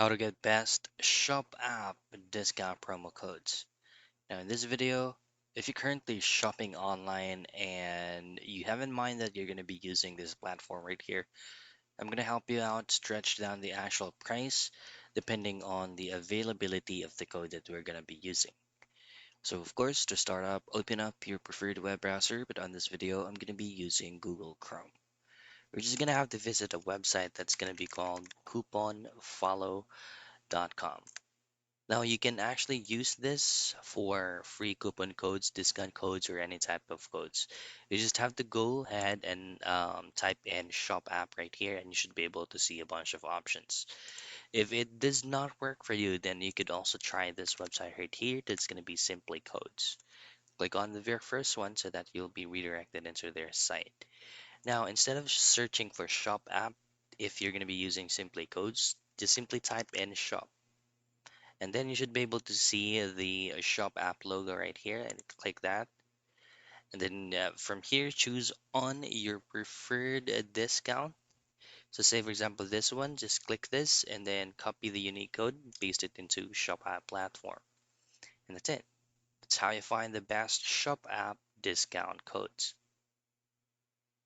How to get best shop app discount promo codes. Now, in this video, if you're currently shopping online and you have in mind that you're going to be using this platform right here, I'm going to help you out stretch down the actual price depending on the availability of the code that we're going to be using. So, of course, to start up, open up your preferred web browser, but on this video, I'm going to be using Google Chrome. We're just going to have to visit a website that's going to be called couponfollow.com. Now you can actually use this for free coupon codes, discount codes, or any type of codes. You just have to go ahead and type in shop app right here, and you should be able to see a bunch of options. If it does not work for you, then you could also try this website right here. That's going to be simply codes. Click on the very first one so that you'll be redirected into their site. Now, instead of searching for shop app, if you're going to be using simply codes, just simply type in shop. And then you should be able to see the shop app logo right here and click that. And then from here, choose on your preferred discount. So say for example this one, just click this and then copy the unique code, paste it into shop app platform. And that's it. That's how you find the best shop app discount codes.